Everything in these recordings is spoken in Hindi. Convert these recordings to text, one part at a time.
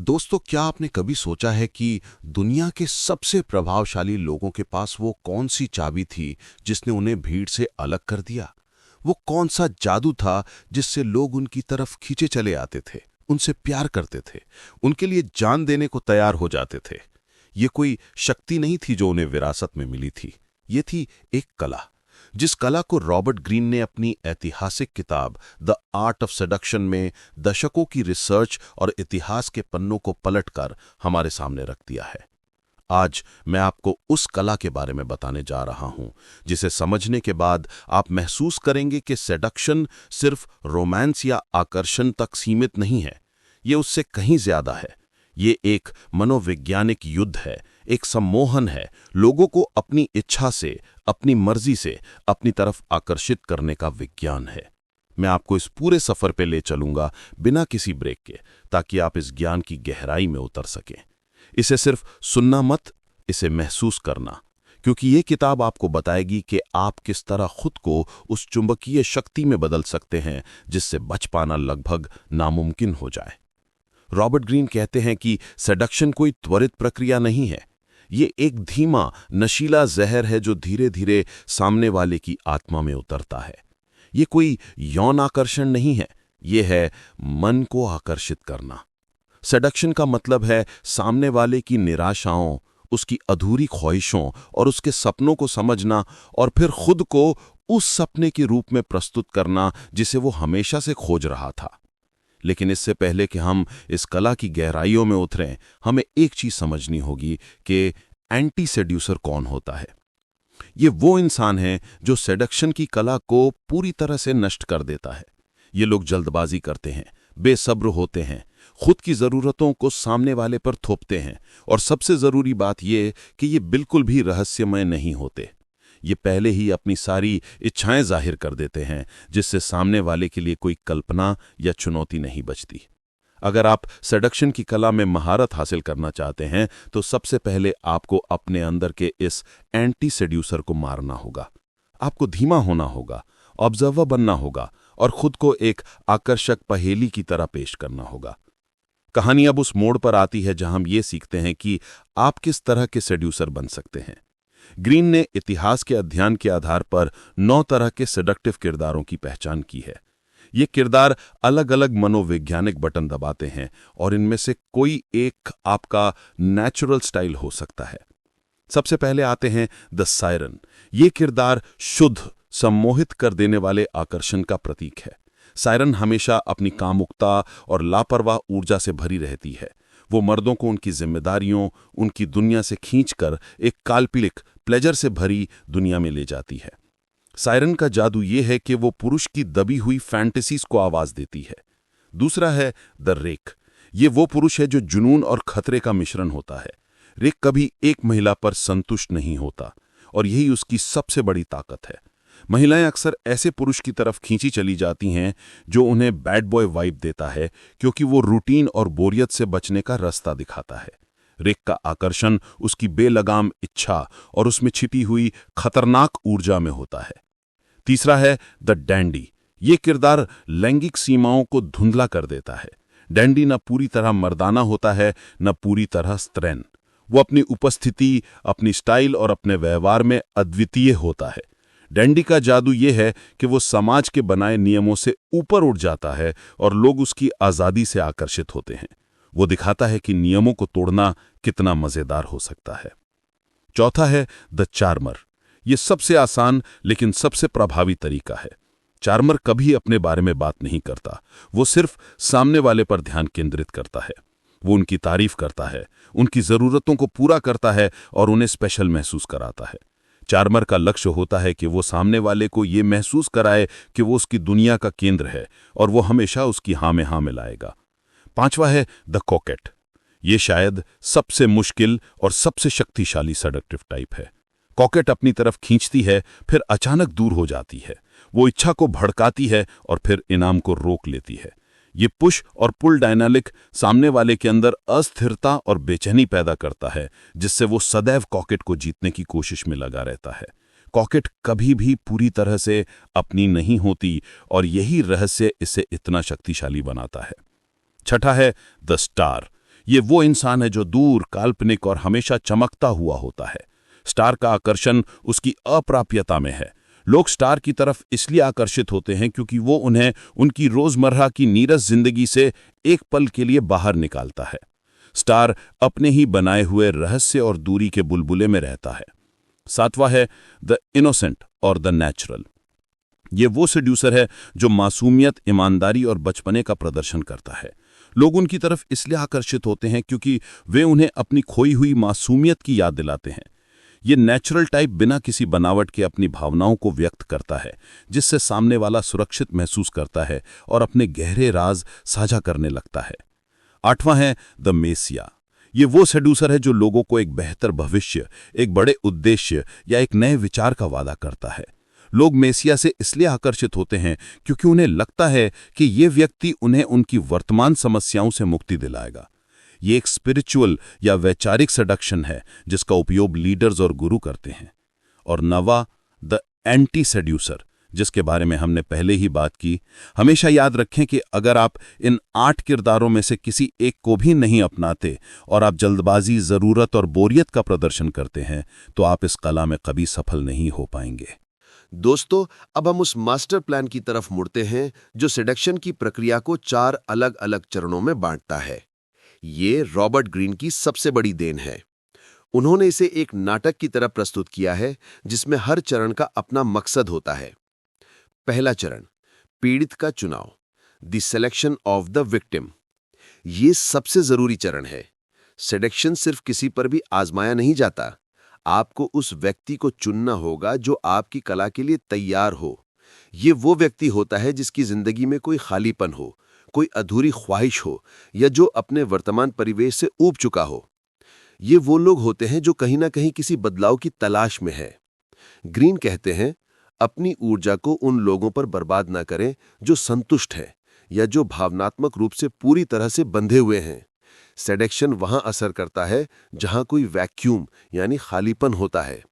दोस्तों, क्या आपने कभी सोचा है कि दुनिया के सबसे प्रभावशाली लोगों के पास वो कौन सी चाबी थी जिसने उन्हें भीड़ से अलग कर दिया? वो कौन सा जादू था जिससे लोग उनकी तरफ खींचे चले आते थे, उनसे प्यार करते थे, उनके लिए जान देने को तैयार हो जाते थे? ये कोई शक्ति नहीं थी जो उन्हें विरासत में मिली थी। ये थी एक कला, जिस कला को रॉबर्ट ग्रीन ने अपनी ऐतिहासिक किताब द आर्ट ऑफ सेडक्शन में दशकों की रिसर्च और इतिहास के पन्नों को पलटकर हमारे सामने रख दिया है। आज मैं आपको उस कला के बारे में बताने जा रहा हूं, जिसे समझने के बाद आप महसूस करेंगे कि सेडक्शन सिर्फ रोमांस या आकर्षण तक सीमित नहीं है। ये उससे कहीं ज्यादा है। ये एक मनोवैज्ञानिक युद्ध है, एक सम्मोहन है, लोगों को अपनी इच्छा से, अपनी मर्जी से अपनी तरफ आकर्षित करने का विज्ञान है। मैं आपको इस पूरे सफर पे ले चलूंगा बिना किसी ब्रेक के, ताकि आप इस ज्ञान की गहराई में उतर सकें। इसे सिर्फ सुनना मत, इसे महसूस करना, क्योंकि ये किताब आपको बताएगी कि आप किस तरह खुद को उस चुंबकीय शक्ति में बदल सकते हैं जिससे बच पाना लगभग नामुमकिन हो जाए। रॉबर्ट ग्रीन कहते हैं कि सेडक्शन कोई त्वरित प्रक्रिया नहीं है। ये एक धीमा, नशीला जहर है जो धीरे धीरे सामने वाले की आत्मा में उतरता है। ये कोई यौन आकर्षण नहीं है, ये है मन को आकर्षित करना। सेडक्शन का मतलब है सामने वाले की निराशाओं, उसकी अधूरी ख्वाहिशों और उसके सपनों को समझना और फिर खुद को उस सपने के रूप में प्रस्तुत करना जिसे वो हमेशा से खोज रहा था। लेकिन इससे पहले कि हम इस कला की गहराइयों में उतरें, हमें एक चीज समझनी होगी कि एंटी सेड्यूसर कौन होता है। ये वो इंसान है जो सेडक्शन की कला को पूरी तरह से नष्ट कर देता है। ये लोग जल्दबाजी करते हैं, बेसब्र होते हैं, खुद की जरूरतों को सामने वाले पर थोपते हैं, और सबसे जरूरी बात यह कि ये बिल्कुल भी रहस्यमय नहीं होते। ये पहले ही अपनी सारी इच्छाएं जाहिर कर देते हैं, जिससे सामने वाले के लिए कोई कल्पना या चुनौती नहीं बचती। अगर आप सेडक्शन की कला में महारत हासिल करना चाहते हैं, तो सबसे पहले आपको अपने अंदर के इस एंटी सेड्यूसर को मारना होगा। आपको धीमा होना होगा, ऑब्जर्वर बनना होगा और खुद को एक आकर्षक पहेली की तरह पेश करना होगा। कहानी अब उस मोड़ पर आती है जहां हम ये सीखते हैं कि आप किस तरह के सेड्यूसर बन सकते हैं। ग्रीन ने इतिहास के अध्ययन के आधार पर 9 तरह के सेडक्टिव किरदारों की पहचान की है। ये किरदार अलग अलग मनोवैज्ञानिक बटन दबाते हैं, और इनमें से कोई एक आपका नेचुरल स्टाइल हो सकता है। सबसे पहले आते हैं द सायरन। ये किरदार शुद्ध, सम्मोहित कर देने वाले आकर्षण का प्रतीक है। सायरन हमेशा अपनी कामुकता और लापरवाह ऊर्जा से भरी रहती है। वो मर्दों को उनकी जिम्मेदारियों, उनकी दुनिया से खींचकर एक काल्पनिक, प्लेजर से भरी दुनिया में ले जाती है। सायरन का जादू ये है कि वो पुरुष की दबी हुई फैंटेसीज को आवाज देती है। दूसरा है द रेक। ये वो पुरुष है जो जुनून और खतरे का मिश्रण होता है। रेक कभी एक महिला पर संतुष्ट नहीं होता, और यही उसकी सबसे बड़ी ताकत है। महिलाएं अक्सर ऐसे पुरुष की तरफ खींची चली जाती हैं जो उन्हें बैड बॉय वाइब देता है, क्योंकि वो रूटीन और बोरियत से बचने का रास्ता दिखाता है। रेक का आकर्षण उसकी बेलगाम इच्छा और उसमें छिपी हुई खतरनाक ऊर्जा में होता है। तीसरा है द डैंडी। ये किरदार लैंगिक सीमाओं को धुंधला कर देता है। डैंडी न पूरी तरह मर्दाना होता है, न पूरी तरह स्त्रैण। वो अपनी उपस्थिति, अपनी स्टाइल और अपने व्यवहार में अद्वितीय होता है। डैंडी का जादू ये है कि वो समाज के बनाए नियमों से ऊपर उठ जाता है और लोग उसकी आज़ादी से आकर्षित होते हैं। वो दिखाता है कि नियमों को तोड़ना कितना मजेदार हो सकता है। चौथा है द चार्मर। ये सबसे आसान लेकिन सबसे प्रभावी तरीका है। चार्मर कभी अपने बारे में बात नहीं करता, वो सिर्फ सामने वाले पर ध्यान केंद्रित करता है। वो उनकी तारीफ करता है, उनकी जरूरतों को पूरा करता है और उन्हें स्पेशल महसूस कराता है। चार्मर का लक्ष्य होता है कि वो सामने वाले को ये महसूस कराए कि वो उसकी दुनिया का केंद्र है, और वो हमेशा उसकी हाँ में हाँ मिलाएगा। पांचवा है द कॉकेट। ये शायद सबसे मुश्किल और सबसे शक्तिशाली सेडक्टिव टाइप है। कॉकेट अपनी तरफ खींचती है, फिर अचानक दूर हो जाती है। वो इच्छा को भड़काती है और फिर इनाम को रोक लेती है। ये पुश और पुल डायनामिक सामने वाले के अंदर अस्थिरता और बेचैनी पैदा करता है, जिससे वो सदैव कॉकेट को जीतने की कोशिश में लगा रहता है। कॉकेट कभी भी पूरी तरह से अपनी नहीं होती, और यही रहस्य इसे इतना शक्तिशाली बनाता है। छठा है द स्टार। ये वो इंसान है जो दूर, काल्पनिक और हमेशा चमकता हुआ होता है। स्टार का आकर्षण उसकी अप्राप्यता में है। लोग स्टार की तरफ इसलिए आकर्षित होते हैं क्योंकि वो उन्हें उनकी रोजमर्रा की नीरस जिंदगी से एक पल के लिए बाहर निकालता है। स्टार अपने ही बनाए हुए रहस्य और दूरी के बुलबुले में रहता है। सातवां है द इनोसेंट और द नेचुरल। ये वो सेड्यूसर है जो मासूमियत, ईमानदारी और बचपने का प्रदर्शन करता है। लोग उनकी तरफ इसलिए आकर्षित होते हैं क्योंकि वे उन्हें अपनी खोई हुई मासूमियत की याद दिलाते हैं। ये नेचुरल टाइप बिना किसी बनावट के अपनी भावनाओं को व्यक्त करता है, जिससे सामने वाला सुरक्षित महसूस करता है और अपने गहरे राज साझा करने लगता है। आठवां है द मेसिया। ये वो सेड्यूसर है जो लोगों को एक बेहतर भविष्य, एक बड़े उद्देश्य या एक नए विचार का वादा करता है। लोग मेसिया से इसलिए आकर्षित होते हैं क्योंकि उन्हें लगता है कि ये व्यक्ति उन्हें उनकी वर्तमान समस्याओं से मुक्ति दिलाएगा। ये एक स्पिरिचुअल या वैचारिक सडक्शन है जिसका उपयोग लीडर्स और गुरु करते हैं। और नवा द एंटी सेड्यूसर, जिसके बारे में हमने पहले ही बात की। हमेशा याद रखें कि अगर आप इन 8 किरदारों में से किसी एक को भी नहीं अपनाते और आप जल्दबाजी, ज़रूरत और बोरियत का प्रदर्शन करते हैं तो आप इस कला में कभी सफल नहीं हो पाएंगे। दोस्तों, अब हम उस मास्टर प्लान की तरफ मुड़ते हैं जो सिडक्शन की प्रक्रिया को 4 अलग-अलग चरणों में बांटता है। ये रॉबर्ट ग्रीन की सबसे बड़ी देन है। उन्होंने इसे एक नाटक की तरह प्रस्तुत किया है जिसमें हर चरण का अपना मकसद होता है। पहला चरण, पीड़ित का चुनाव, the selection of the victim. ये सबसे जरूरी चरण है। सिडक्शन सिर्फ किसी पर भी आजमाया नहीं जाता। आपको उस व्यक्ति को चुनना होगा जो आपकी कला के लिए तैयार हो। ये वो व्यक्ति होता है जिसकी जिंदगी में कोई खालीपन हो, कोई अधूरी ख्वाहिश हो या जो अपने वर्तमान परिवेश से ऊब चुका हो। ये वो लोग होते हैं जो कहीं ना कहीं किसी बदलाव की तलाश में है। ग्रीन कहते हैं, अपनी ऊर्जा को उन लोगों पर बर्बाद ना करें जो संतुष्ट हैं या जो भावनात्मक रूप से पूरी तरह से बंधे हुए हैं। सेडक्शन वहां असर करता है जहां कोई वैक्यूम यानी खालीपन होता है।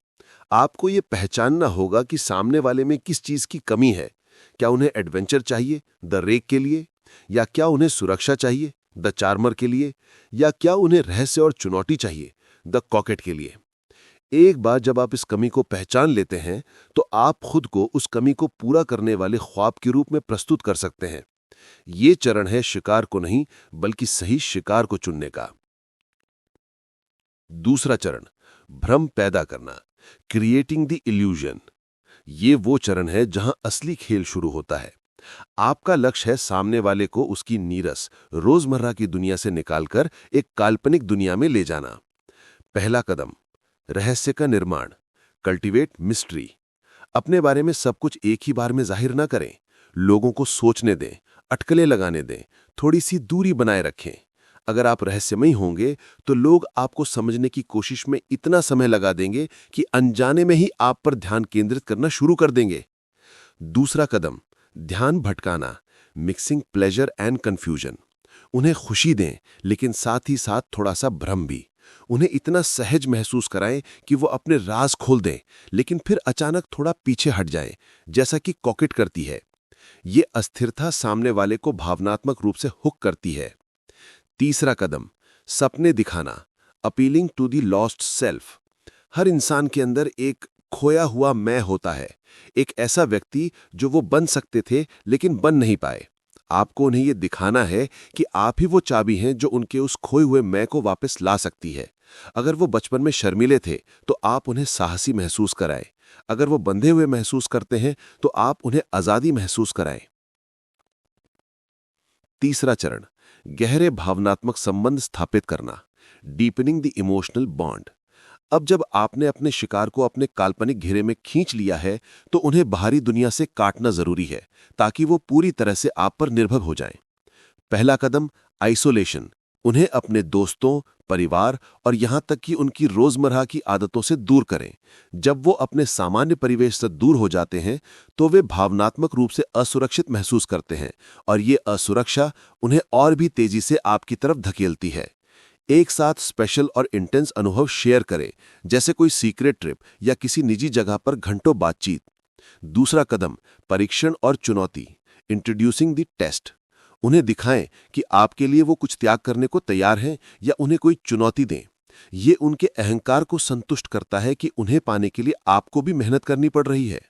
आपको ये पहचानना होगा कि सामने वाले में किस चीज की कमी है। क्या उन्हें एडवेंचर चाहिए द रेक के लिए, या क्या उन्हें सुरक्षा चाहिए द चार्मर के लिए, या क्या उन्हें रहस्य और चुनौती चाहिए द कॉकेट के लिए। एक बार जब आप इस कमी को पहचान लेते हैं तो आप खुद को उस कमी को पूरा करने वाले ख्वाब के रूप में प्रस्तुत कर सकते हैं। ये चरण है शिकार को नहीं बल्कि सही शिकार को चुनने का। दूसरा चरण, भ्रम पैदा करना, क्रिएटिंग द इल्यूजन। ये वो चरण है जहां असली खेल शुरू होता है। आपका लक्ष्य है सामने वाले को उसकी नीरस, रोजमर्रा की दुनिया से निकालकर एक काल्पनिक दुनिया में ले जाना। पहला कदम, रहस्य का निर्माण, कल्टीवेट मिस्ट्री। अपने बारे में सब कुछ एक ही बार में जाहिर ना करें। लोगों को सोचने दें, अटकलें लगाने दें, थोड़ी सी दूरी बनाए रखें। अगर आप रहस्यमयी होंगे तो लोग आपको समझने की कोशिश में इतना समय लगा देंगे कि अनजाने में ही आप पर ध्यान केंद्रित करना शुरू कर देंगे। दूसरा कदम, ध्यान भटकाना, मिक्सिंग प्लेजर एंड कंफ्यूजन। उन्हें खुशी दें लेकिन साथ ही साथ थोड़ा सा भ्रम भी। उन्हें इतना सहज महसूस कराएं कि वो अपने राज खोल दें लेकिन फिर अचानक थोड़ा पीछे हट जाएं, जैसा कि कॉकेट करती है। ये अस्थिरता सामने वाले को भावनात्मक रूप से हुक करती है। तीसरा कदम, सपने दिखाना, appealing to the lost self. हर इंसान के अंदर एक खोया हुआ मैं होता है, एक ऐसा व्यक्ति जो वो बन सकते थे लेकिन बन नहीं पाए। आपको उन्हें ये दिखाना है कि आप ही वो चाबी हैं जो उनके उस खोए हुए मैं को वापस ला सकती है। अगर वो बचपन में शर्मीले थे तो आप उन्हें साहसी महसूस कराएं। अगर वो बंधे हुए महसूस करते हैं तो आप उन्हें आजादी महसूस कराएं। तीसरा चरण, गहरे भावनात्मक संबंध स्थापित करना, डीपनिंग द इमोशनल बॉन्ड। अब जब आपने अपने शिकार को अपने काल्पनिक घेरे में खींच लिया है तो उन्हें बाहरी दुनिया से काटना जरूरी है ताकि वो पूरी तरह से आप पर निर्भर हो जाएं। पहला कदम, आइसोलेशन। उन्हें अपने दोस्तों, परिवार और यहां तक कि उनकी रोजमर्रा की आदतों से दूर करें। जब वो अपने सामान्य परिवेश से दूर हो जाते हैं तो वे भावनात्मक रूप से असुरक्षित महसूस करते हैं और ये असुरक्षा उन्हें और भी तेजी से आपकी तरफ धकेलती है। एक साथ स्पेशल और इंटेंस अनुभव शेयर करें, जैसे कोई सीक्रेट ट्रिप या किसी निजी जगह पर घंटों बातचीत। दूसरा कदम, परीक्षण और चुनौती, इंट्रोड्यूसिंग द टेस्ट। उन्हें दिखाएं कि आपके लिए वो कुछ त्याग करने को तैयार हैं या उन्हें कोई चुनौती दें। ये उनके अहंकार को संतुष्ट करता है कि उन्हें पाने के लिए आपको भी मेहनत करनी पड़ रही है।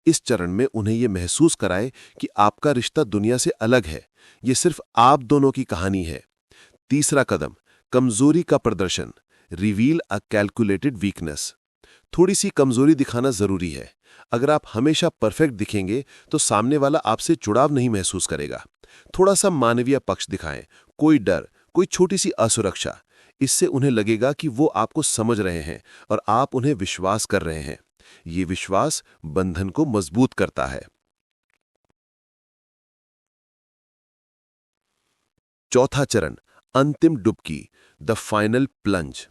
इस चरण में उन्हें ये महसूस कराएं कि आपका रिश्ता दुनिया से अलग है, ये सिर्फ आप दोनों की कहानी है। तीसरा कदम, कमजोरी का प्रदर्शन, रिवील अ कैलकुलेटेड वीकनेस। थोड़ी सी कमजोरी दिखाना जरूरी है। अगर आप हमेशा परफेक्ट दिखेंगे तो सामने वाला आपसे जुड़ाव नहीं महसूस करेगा। थोड़ा सा मानवीय पक्ष दिखाएं, कोई डर, कोई छोटी सी असुरक्षा। इससे उन्हें लगेगा कि वो आपको समझ रहे हैं और आप उन्हें विश्वास कर रहे हैं। ये विश्वास बंधन को मजबूत करता है। चौथा चरण, अंतिम डुबकी, द फाइनल प्लंज।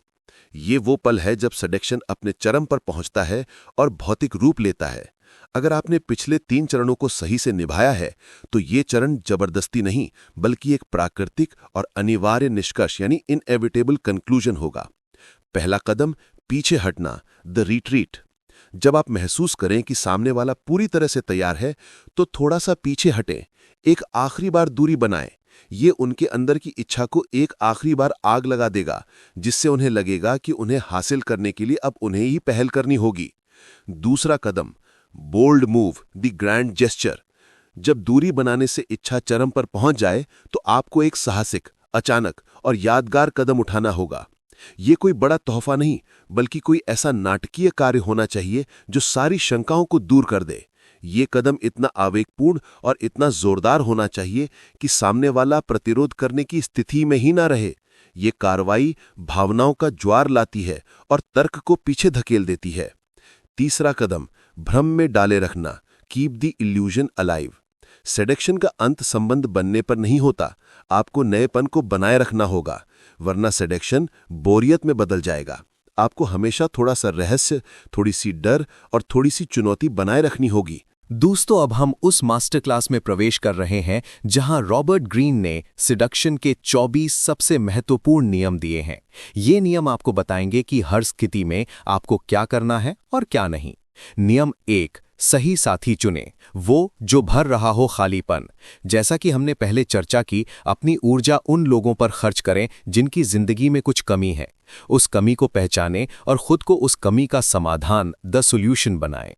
ये वो पल है जब सेडक्शन अपने चरम पर पहुंचता है और भौतिक रूप लेता है। अगर आपने पिछले 3 चरणों को सही से निभाया है तो ये चरण जबरदस्ती नहीं बल्कि एक प्राकृतिक और अनिवार्य निष्कर्ष यानी इनएविटेबल कंक्लूजन होगा। पहला कदम, पीछे हटना, द रिट्रीट। जब आप महसूस करें कि सामने वाला पूरी तरह से तैयार है तो थोड़ा सा पीछे हटें, एक आखिरी बार दूरी बनाएं। ये उनके अंदर की इच्छा को एक आखिरी बार आग लगा देगा, जिससे उन्हें लगेगा कि उन्हें हासिल करने के लिए अब उन्हें ही पहल करनी होगी। दूसरा कदम, bold move, the grand gesture. जब दूरी बनाने से इच्छा चरम पर पहुंच जाए तो आपको एक साहसिक, अचानक और यादगार कदम उठाना होगा। ये कोई बड़ा तोहफा नहीं बल्कि कोई ऐसा नाटकीय कार्य होना चाहिए जो सारी शंकाओं को दूर कर दे। ये कदम इतना आवेगपूर्ण और इतना जोरदार होना चाहिए कि सामने वाला प्रतिरोध करने की स्थिति में ही ना रहे। ये कार्रवाई भावनाओं का ज्वार लाती है और तर्क को पीछे धकेल देती है। तीसरा कदम, भ्रम में डाले रखना, keep the illusion alive. Seduction का अंत संबंध बनने पर नहीं होता, आपको नएपन को बनाए रखना होगा, वरना सेडक्शन बोरियत में बदल जाएगा। आपको हमेशा थोड़ा सा रहस्य, थोड़ी सी डर और थोड़ी सी चुनौती बनाए रखनी होगी। दोस्तों, अब हम उस मास्टर क्लास में प्रवेश कर रहे हैं जहां रॉबर्ट ग्रीन ने सिडक्शन के 24 सबसे महत्वपूर्ण नियम दिए हैं। ये नियम आपको बताएंगे कि हर स्थिति में आपको क्या करना है और क्या नहीं। नियम 1, सही साथी चुनें, वो जो भर रहा हो खालीपन। जैसा कि हमने पहले चर्चा की, अपनी ऊर्जा उन लोगों पर खर्च करें जिनकी जिंदगी में कुछ कमी है। उस कमी को पहचानें और खुद को उस कमी का समाधान, द सॉल्यूशन बनाएं।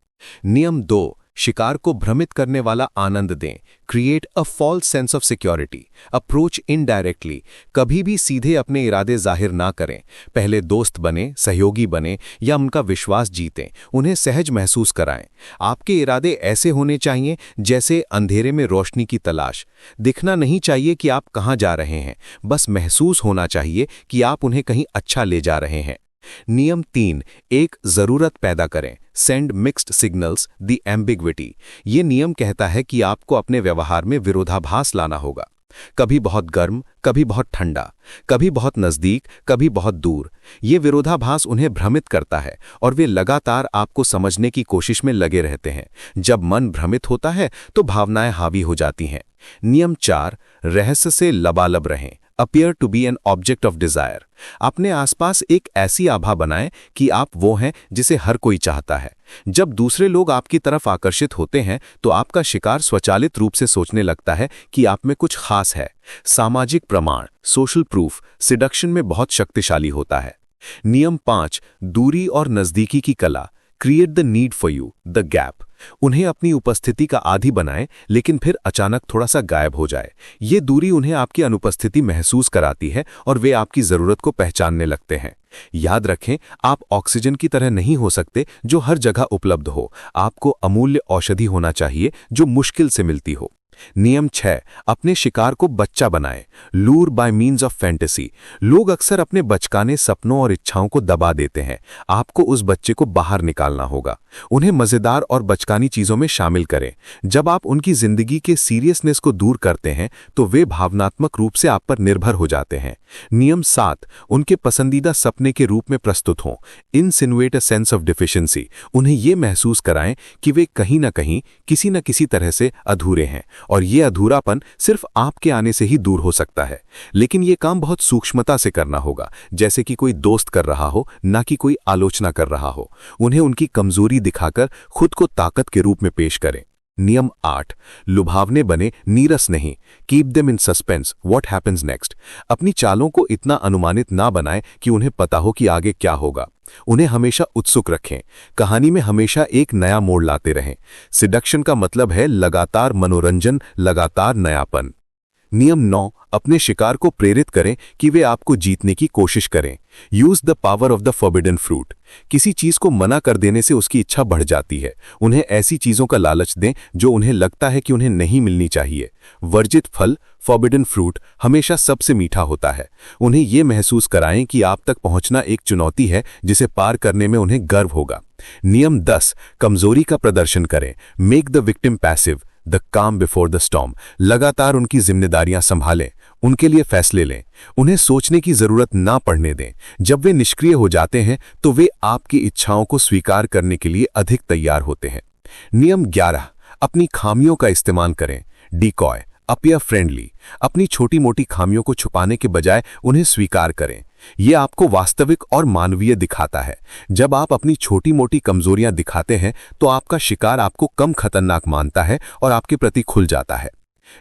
नियम 2, शिकार को भ्रमित करने वाला आनंद दें, create a false sense of security, approach indirectly. कभी भी सीधे अपने इरादे जाहिर ना करें। पहले दोस्त बने, सहयोगी बने या उनका विश्वास जीतें, उन्हें सहज महसूस कराएं। आपके इरादे ऐसे होने चाहिए जैसे अंधेरे में रोशनी की तलाश। दिखना नहीं चाहिए कि आप कहाँ जा रहे हैं, बस महसूस होना चाहिए कि आप उन्हें कहीं अच्छा ले जा रहे हैं। नियम 3, एक जरूरत पैदा करें, send mixed signals, the ambiguity. ये नियम कहता है कि आपको अपने व्यवहार में विरोधाभास लाना होगा। कभी बहुत गर्म, कभी बहुत ठंडा, कभी बहुत नजदीक, कभी बहुत दूर। ये विरोधाभास उन्हें भ्रमित करता है और वे लगातार आपको समझने की कोशिश में लगे रहते हैं। जब मन भ्रमित होता है तो भावनाएं हावी हो जाती हैं। नियम 4, रहस्य से लबालब रहें, appear to be an object of desire. अपने आसपास एक ऐसी आभा बनाएं कि आप वो हैं जिसे हर कोई चाहता है। जब दूसरे लोग आपकी तरफ आकर्षित होते हैं तो आपका शिकार स्वचालित रूप से सोचने लगता है कि आप में कुछ खास है। सामाजिक प्रमाण, सोशल प्रूफ, सिडक्शन में बहुत शक्तिशाली होता है। नियम 5, दूरी और नजदीकी की कला, create the need for you, the gap. उन्हें अपनी उपस्थिति का आदी बनाएं लेकिन फिर अचानक थोड़ा सा गायब हो जाए। ये दूरी उन्हें आपकी अनुपस्थिति महसूस कराती है और वे आपकी जरूरत को पहचानने लगते हैं। याद रखें, आप ऑक्सीजन की तरह नहीं हो सकते जो हर जगह उपलब्ध हो। आपको अमूल्य औषधि होना चाहिए जो मुश्किल से मिलती हो। नियम 6, अपने शिकार को बच्चा बनाएं, लूर बाय मीन्स ऑफ फैंटेसी। लोग अक्सर अपने बचकाने सपनों और इच्छाओं को दबा देते हैं। आपको उस बच्चे को बाहर निकालना होगा। उन्हें मजेदार और बचकानी चीजों में शामिल करें। जब आप उनकी जिंदगी के सीरियसनेस को दूर करते हैं तो वे भावनात्मक रूप से आप पर निर्भर हो जाते हैं। नियम 7, उनके पसंदीदा सपने के रूप में प्रस्तुत हों, इनसिनुएट अ सेंस ऑफ डिफिशिएंसी। उन्हें ये महसूस कराएं कि वे कहीं ना कहीं, किसी न किसी तरह से अधूरे हैं और ये अधूरापन सिर्फ आपके आने से ही दूर हो सकता है। लेकिन ये काम बहुत सूक्ष्मता से करना होगा, जैसे कि कोई दोस्त कर रहा हो, ना कि कोई आलोचना कर रहा हो। उन्हें उनकी कमजोरी दिखाकर खुद को ताकत के रूप में पेश करें। नियम 8, लुभावने बने, नीरस नहीं। Keep them in suspense, what happens next. अपनी चालों को इतना अनुमानित ना बनाएं कि उन्हें पता हो कि आगे क्या होगा। उन्हें हमेशा उत्सुक रखें, कहानी में हमेशा एक नया मोड़ लाते रहें। सिडक्शन का मतलब है लगातार मनोरंजन, लगातार नयापन। नियम 9, अपने शिकार को प्रेरित करें कि वे आपको जीतने की कोशिश करें। Use the power of the forbidden fruit. किसी चीज को मना कर देने से उसकी इच्छा बढ़ जाती है। उन्हें ऐसी चीजों का लालच दें जो उन्हें लगता है कि उन्हें नहीं मिलनी चाहिए। वर्जित फल, फॉरबिडन फ्रूट, हमेशा सबसे मीठा होता है। उन्हें यह महसूस कराएं कि आप तक पहुंचना एक चुनौती है जिसे पार करने में उन्हें गर्व होगा। नियम 10, कमजोरी का प्रदर्शन करें। Make the victim passive, the काम बिफोर द स्टॉर्म। लगातार उनकी जिम्मेदारियां संभालें, उनके लिए फैसले लें, उन्हें सोचने की जरूरत ना पड़ने दें। जब वे निष्क्रिय हो जाते हैं तो वे आपकी इच्छाओं को स्वीकार करने के लिए अधिक तैयार होते हैं। नियम 11, अपनी खामियों का इस्तेमाल करें। Decoy, appear friendly. अपनी छोटी मोटी खामियों को छुपाने के बजाय उन्हें स्वीकार करें। यह आपको वास्तविक और मानवीय दिखाता है। जब आप अपनी छोटी मोटी कमजोरियां दिखाते हैं तो आपका शिकार आपको कम खतरनाक मानता है और आपके प्रति खुल जाता है।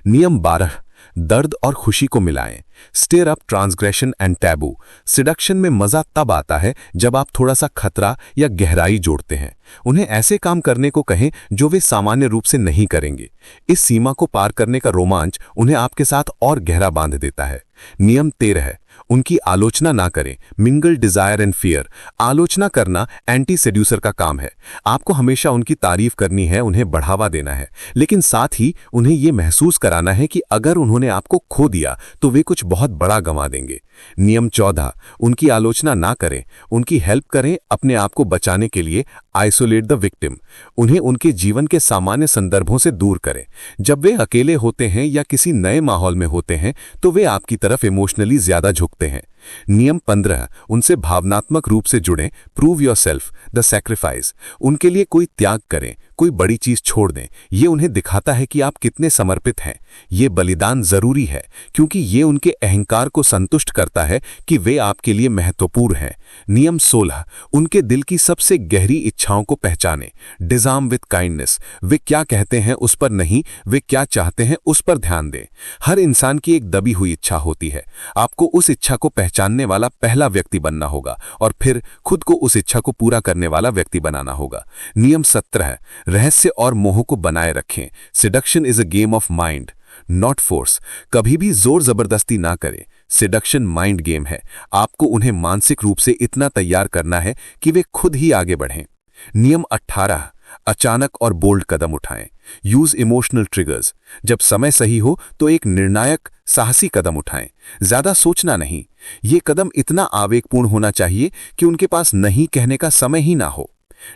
नियम 12, दर्द और खुशी को मिलाएं। Stir up transgression and taboo. Seduction में मजा तब आता है जब आप थोड़ा सा खतरा या गहराई जोड़ते हैं। उन्हें ऐसे काम करने को कहें जो वे सामान्य रूप से नहीं करेंगे। इस सीमा को पार करने का रोमांच उन्हें आपके साथ और गहरा बांध देता है। नियम 13, उनकी आलोचना ना करें। Mingle desire and fear. आलोचना करना एंटी सेड्यूसर का काम है। आपको हमेशा उनकी तारीफ करनी है, उन्हें बढ़ावा देना है, लेकिन साथ ही उन्हें यह महसूस कराना है कि अगर उन्होंने आपको खो दिया तो वे कुछ बहुत बड़ा गंवा देंगे। नियम 14, उनकी आलोचना ना करें, उनकी हेल्प करें। अपने आप को बचाने के लिए आइसोलेट द विक्टिम। उन्हें उनके जीवन के सामान्य संदर्भों से दूर करें। जब वे अकेले होते हैं या किसी नए माहौल में होते हैं तो वे आपकी तरफ इमोशनली ज्यादा झुकते हैं। नियम 15, उनसे भावनात्मक रूप से जुड़ें। Prove yourself, the sacrifice. उनके लिए कोई त्याग करें, कोई बड़ी चीज छोड़ दें। ये उन्हें दिखाता है कि आप कितने समर्पित हैं। ये बलिदान जरूरी है क्योंकि ये उनके अहंकार को संतुष्ट करता है कि वे आपके लिए महत्वपूर्ण हैं। नियम 16, उनके दिल की सबसे गहरी इच्छाओं को पहचानें। डिजार्म विद काइंडनेस। वे क्या कहते हैं उस पर नहीं, वे क्या चाहते हैं उस पर ध्यान दें। हर इंसान की एक दबी हुई इच्छा होती है। आपको उस इच्छा को पहचानने वाला पहला व्यक्ति बनना होगा और फिर खुद को उस इच्छा को पूरा करने वाला व्यक्ति बनाना होगा। नियम 17, रहस्य और मोह को बनाए रखें। Seduction is a game of mind not force. कभी भी जोर जबरदस्ती ना करें। सिडक्शन माइंड गेम है। आपको उन्हें मानसिक रूप से इतना तैयार करना है कि वे खुद ही आगे बढ़ें। नियम 18, अचानक और बोल्ड कदम उठाएं। Use emotional triggers. जब समय सही हो तो एक निर्णायक, साहसी कदम उठाएं। ज्यादा सोचना नहीं। यह कदम इतना आवेगपूर्ण होना चाहिए कि उनके पास नहीं कहने का समय ही ना हो।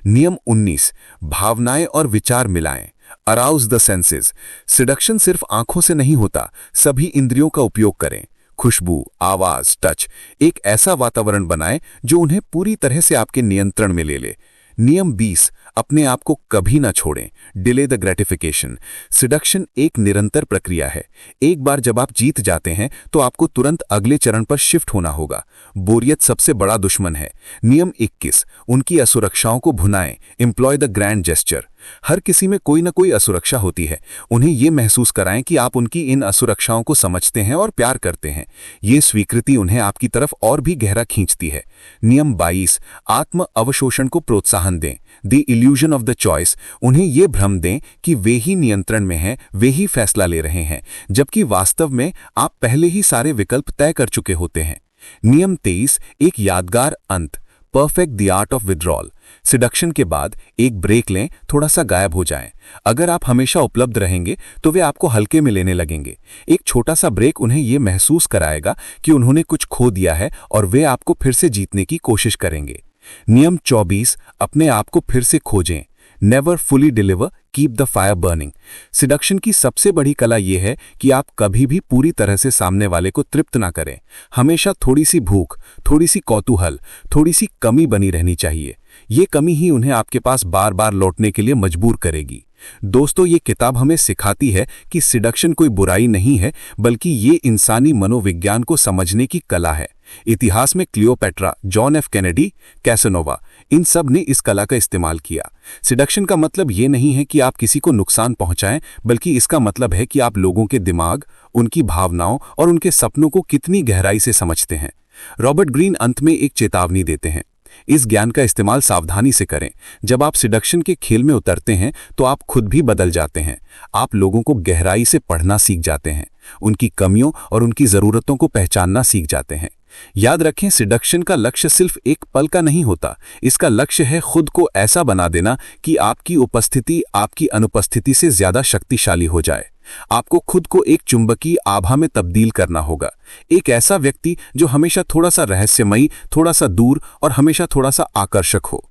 नियम 19, भावनाएं और विचार मिलाएं। Arouse the senses. सिडक्शन सिर्फ आंखों से नहीं होता, सभी इंद्रियों का उपयोग करें। खुशबू, आवाज, टच। एक ऐसा वातावरण बनाएं जो उन्हें पूरी तरह से आपके नियंत्रण में ले ले। नियम 20, अपने आप को कभी ना छोड़ें। Delay the gratification. सिडक्शन एक निरंतर प्रक्रिया है। एक बार जब आप जीत जाते हैं तो आपको तुरंत अगले चरण पर शिफ्ट होना होगा। बोरियत सबसे बड़ा दुश्मन है। नियम 21, उनकी असुरक्षाओं को भुनाएं। Employ the grand gesture. हर किसी में कोई ना कोई असुरक्षा होती है। उन्हें यह महसूस कराएं कि आप उनकी इन असुरक्षाओं को समझते हैं और प्यार करते हैं। ये स्वीकृति उन्हें आपकी तरफ और भी गहरा खींचती है। नियम 22, आत्म अवशोषण को प्रोत्साहन दें। The illusion of the choice. उन्हें यह भ्रम दें कि वे ही नियंत्रण में हैं, वे ही फैसला ले रहे हैं, जबकि वास्तव में आप पहले ही सारे विकल्प तय कर चुके होते हैं। नियम 23, एक यादगार अंत। Perfect the art of withdrawal. Seduction के बाद एक ब्रेक लें, थोड़ा सा गायब हो जाएं। अगर आप हमेशा उपलब्ध रहेंगे तो वे आपको हल्के में लेने लगेंगे। एक छोटा सा ब्रेक उन्हें यह महसूस कराएगा कि उन्होंने कुछ खो दिया है और वे आपको फिर से जीतने की कोशिश करेंगे। नियम 24, अपने आप को फिर से खोजें। Never fully deliver, keep the fire burning. Seduction की सबसे बड़ी कला यह है कि आप कभी भी पूरी तरह से सामने वाले को तृप्त ना करें। हमेशा थोड़ी सी भूख, थोड़ी सी कौतूहल, थोड़ी सी कमी बनी रहनी चाहिए। ये कमी ही उन्हें आपके पास बार बार लौटने के लिए मजबूर करेगी। दोस्तों, ये किताब हमें सिखाती है कि सिडक्शन कोई बुराई नहीं है, बल्कि ये इंसानी मनोविज्ञान को समझने की कला है। इतिहास में Cleopatra, John F Kennedy, Casanova, इन सब ने इस कला का इस्तेमाल किया। सिडक्शन का मतलब ये नहीं है कि आप किसी को नुकसान पहुंचाएं, बल्कि इसका मतलब है कि आप लोगों के दिमाग, उनकी भावनाओं और उनके सपनों को कितनी गहराई से समझते हैं। रॉबर्ट ग्रीन अंत में एक चेतावनी देते हैं, इस ज्ञान का इस्तेमाल सावधानी से करें। जब आप सिडक्शन के खेल में उतरते हैं तो आप खुद भी बदल जाते हैं। आप लोगों को गहराई से पढ़ना सीख जाते हैं, उनकी कमियों और उनकी ज़रूरतों को पहचानना सीख जाते हैं। याद रखें, सिडक्शन का लक्ष्य सिर्फ एक पल का नहीं होता, इसका लक्ष्य है खुद को ऐसा बना देना कि आपकी उपस्थिति आपकी अनुपस्थिति से ज्यादा शक्तिशाली हो जाए। आपको खुद को एक चुंबकीय आभा में तब्दील करना होगा, एक ऐसा व्यक्ति जो हमेशा थोड़ा सा रहस्यमयी, थोड़ा सा दूर और हमेशा थोड़ा सा आकर्षक हो।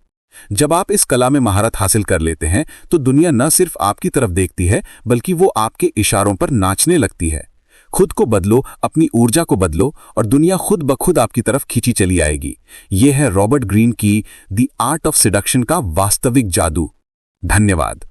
जब आप इस कला में महारत हासिल कर लेते हैं तो दुनिया न सिर्फ आपकी तरफ देखती है, बल्कि वो आपके इशारों पर नाचने लगती है। खुद को बदलो, अपनी ऊर्जा को बदलो और दुनिया खुद ब खुद आपकी तरफ खींची चली आएगी। यह है रॉबर्ट ग्रीन की द आर्ट ऑफ सिडक्शन का वास्तविक जादू। धन्यवाद।